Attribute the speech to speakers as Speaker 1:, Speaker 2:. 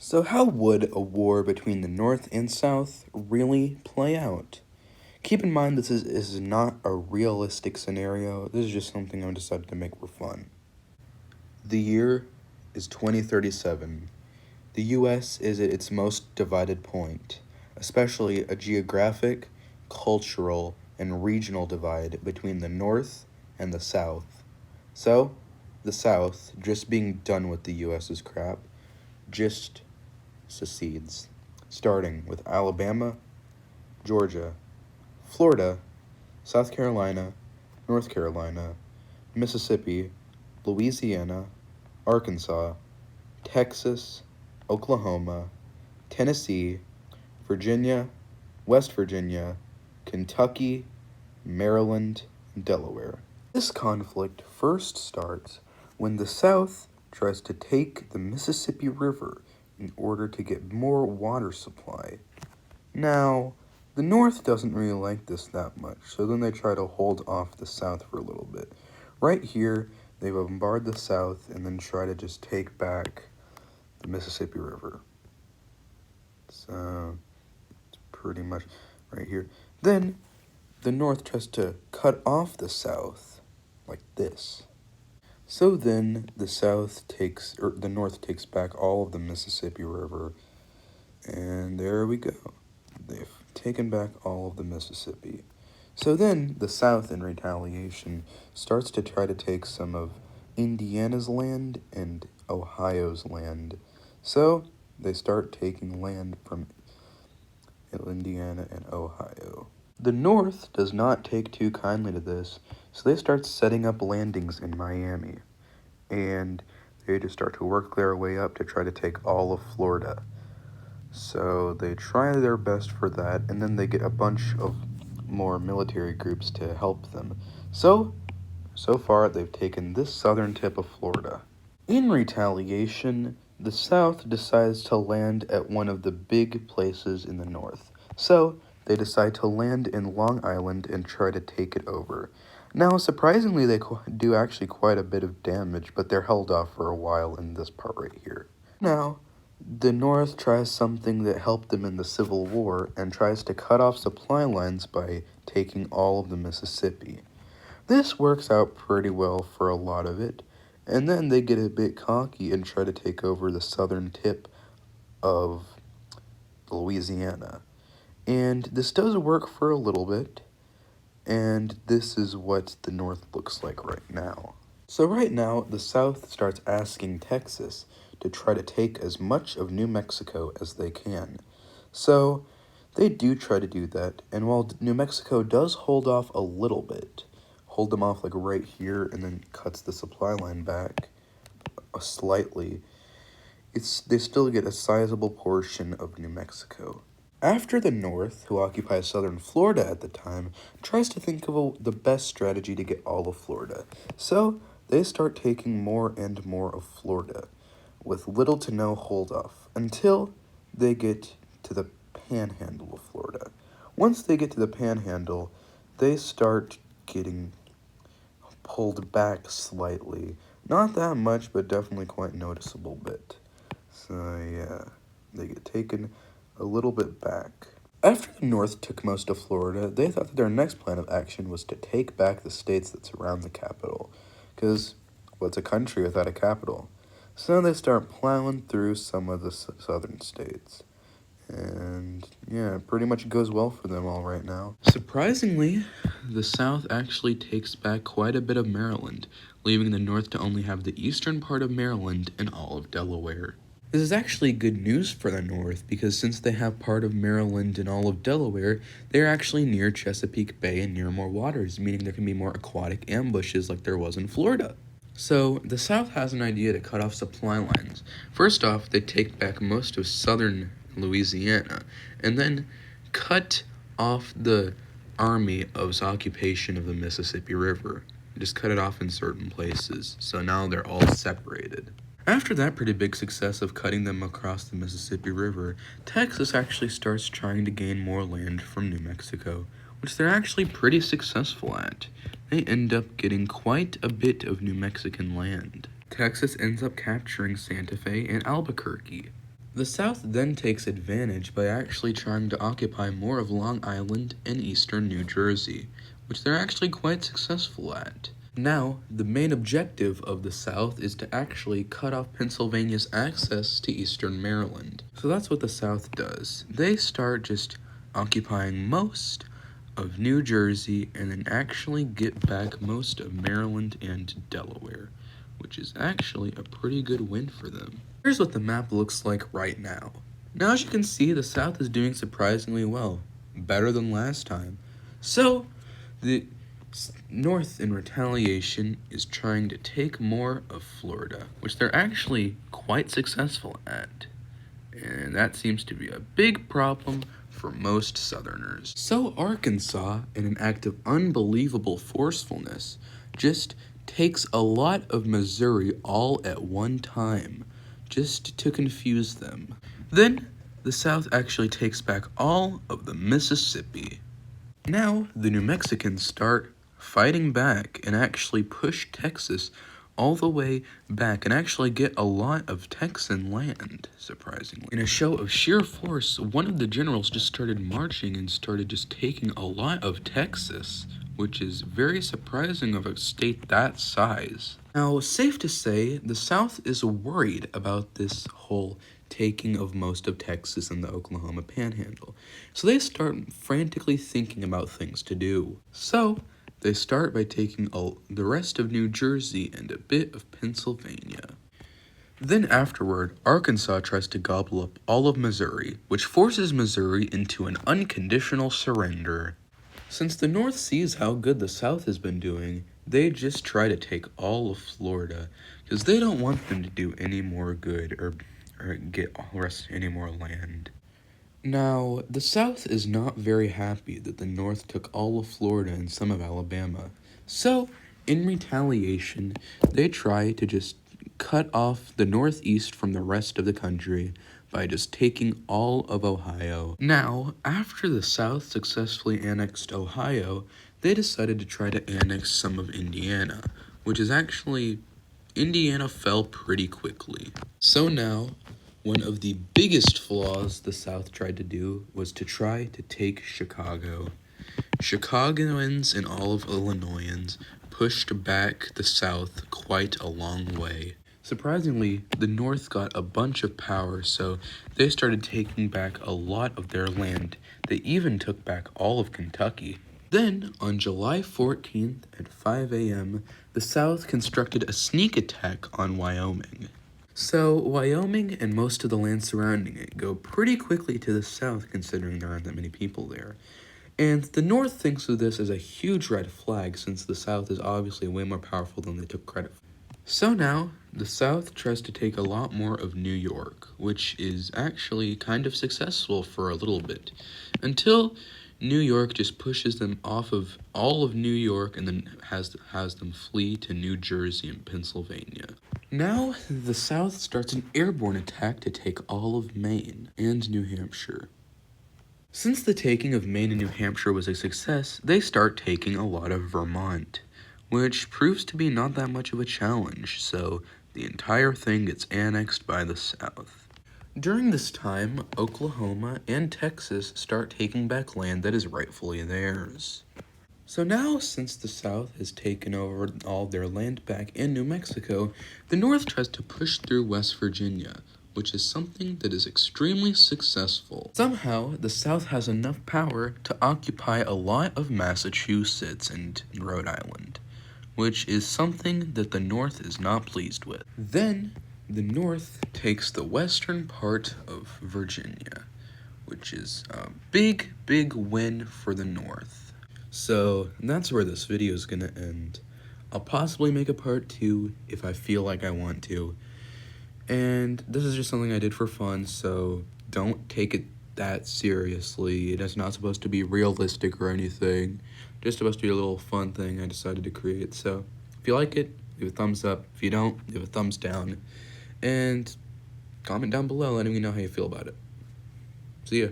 Speaker 1: So, how would a war between the North and South really play out? Keep in mind, this is not a realistic scenario. This is just something I decided to make for fun. The year is 2037. The US is at its most divided point, especially a geographic, cultural, and regional divide between the North and the South. So, the South, just being done with the US's crap, just secedes, starting with Alabama, Georgia, Florida, South Carolina, North Carolina, Mississippi, Louisiana, Arkansas, Texas, Oklahoma, Tennessee, Virginia, West Virginia, Kentucky, Maryland, and Delaware. This conflict first starts when the South tries to take the Mississippi River in order to get more water supply. Now, the North doesn't really like this that much, so then they try to hold off the South for a little bit. Right here, they bombard the South and then try to just take back the Mississippi River. So, it's pretty much right here. Then, the North tries to cut off the South, like this. So then, the North takes back all of the Mississippi River, and there we go. They've taken back all of the Mississippi. So then, the South, in retaliation, starts to try to take some of Indiana's land and Ohio's land. So, they start taking land from Indiana and Ohio. The North does not take too kindly to this, so they start setting up landings in Miami. And they just start to work their way up to try to take all of Florida. So they try their best for that, and then they get a bunch of more military groups to help them. So far, they've taken this southern tip of Florida. In retaliation, the South decides to land at one of the big places in the North. So they decide to land in Long Island and try to take it over. Now, surprisingly, they do actually quite a bit of damage, but they're held off for a while in this part right here. Now, the North tries something that helped them in the Civil War and tries to cut off supply lines by taking all of the Mississippi. This works out pretty well for a lot of it, and then they get a bit cocky and try to take over the southern tip of Louisiana. And this does work for a little bit, and this is what the North looks like right now. So right now, the South starts asking Texas to try to take as much of New Mexico as they can. So they do try to do that, and while New Mexico does hold off a little bit, hold them off like right here and then cuts the supply line back slightly, they still get a sizable portion of New Mexico. After the North, who occupies southern Florida at the time, tries to think of the best strategy to get all of Florida. So they start taking more and more of Florida, with little to no hold off, until they get to the panhandle of Florida. Once they get to the panhandle, they start getting pulled back slightly. Not that much, but definitely quite noticeable bit. So yeah, they get taken a little bit back. After the North took most of Florida, they thought that their next plan of action was to take back the states that surround the capital. Because what's a country without a capital? So they start plowing through some of the southern states. And yeah, it pretty much goes well for them all right now. Surprisingly, the South actually takes back quite a bit of Maryland, leaving the North to only have the eastern part of Maryland and all of Delaware. This is actually good news for the North, because since they have part of Maryland and all of Delaware, they're actually near Chesapeake Bay and near more waters, meaning there can be more aquatic ambushes like there was in Florida. So, the South has an idea to cut off supply lines. First off, they take back most of southern Louisiana, and then cut off the army of's occupation of the Mississippi River. Just cut it off in certain places, so now they're all separated. After that pretty big success of cutting them across the Mississippi River, Texas actually starts trying to gain more land from New Mexico, which they're actually pretty successful at. They end up getting quite a bit of New Mexican land. Texas ends up capturing Santa Fe and Albuquerque. The South then takes advantage by actually trying to occupy more of Long Island and eastern New Jersey, which they're actually quite successful at. Now, the main objective of the South is to actually cut off Pennsylvania's access to eastern Maryland. So that's what the South does. They start just occupying most of New Jersey and then actually get back most of Maryland and Delaware, which is actually a pretty good win for them. Here's what the map looks like right now. Now, as you can see, the South is doing surprisingly well, better than last time. So, the North, in retaliation, is trying to take more of Florida, which they're actually quite successful at. And that seems to be a big problem for most Southerners. So Arkansas, in an act of unbelievable forcefulness, just takes a lot of Missouri all at one time, just to confuse them. Then, the South actually takes back all of the Mississippi. Now, the New Mexicans start fighting back and actually push Texas all the way back and actually get a lot of Texan land, surprisingly. In a show of sheer force, one of the generals just started marching and started just taking a lot of Texas, which is very surprising of a state that size. Now, safe to say, the South is worried about this whole taking of most of Texas and the Oklahoma Panhandle. So they start frantically thinking about things to do. So they start by taking the rest of New Jersey and a bit of Pennsylvania. Then afterward, Arkansas tries to gobble up all of Missouri, which forces Missouri into an unconditional surrender. Since the North sees how good the South has been doing, they just try to take all of Florida, because they don't want them to do any more good or get any more land. Now, the South is not very happy that the North took all of Florida and some of Alabama. So, in retaliation, they try to just cut off the Northeast from the rest of the country by just taking all of Ohio. Now, after the South successfully annexed Ohio, they decided to try to annex some of Indiana, which is actually, Indiana fell pretty quickly. So now, one of the biggest flaws the South tried to do was to try to take Chicago. Chicagoans and all of Illinoisans pushed back the South quite a long way. Surprisingly, the North got a bunch of power, so they started taking back a lot of their land. They even took back all of Kentucky. Then, on July 14th at 5 a.m., the South constructed a sneak attack on Wyoming. So, Wyoming and most of the land surrounding it go pretty quickly to the South, considering there aren't that many people there. And the North thinks of this as a huge red flag, since the South is obviously way more powerful than they took credit for. So now, the South tries to take a lot more of New York, which is actually kind of successful for a little bit, until New York just pushes them off of all of New York and then has them flee to New Jersey and Pennsylvania. Now, the South starts an airborne attack to take all of Maine and New Hampshire. Since the taking of Maine and New Hampshire was a success, they start taking a lot of Vermont, which proves to be not that much of a challenge, so the entire thing gets annexed by the South. During this time, Oklahoma and Texas start taking back land that is rightfully theirs. So now, since the South has taken over all their land back in New Mexico, the North tries to push through West Virginia, which is something that is extremely successful. Somehow, the South has enough power to occupy a lot of Massachusetts and Rhode Island, which is something that the North is not pleased with. Then, the North takes the western part of Virginia, which is a big, big win for the North. So, that's where this video is gonna end. I'll possibly make a part 2 if I feel like I want to. And this is just something I did for fun, so don't take it that seriously. It is not supposed to be realistic or anything. Just supposed to be a little fun thing I decided to create. So, if you like it, leave a thumbs up. If you don't, leave a thumbs down. And comment down below letting me know how you feel about it. See ya.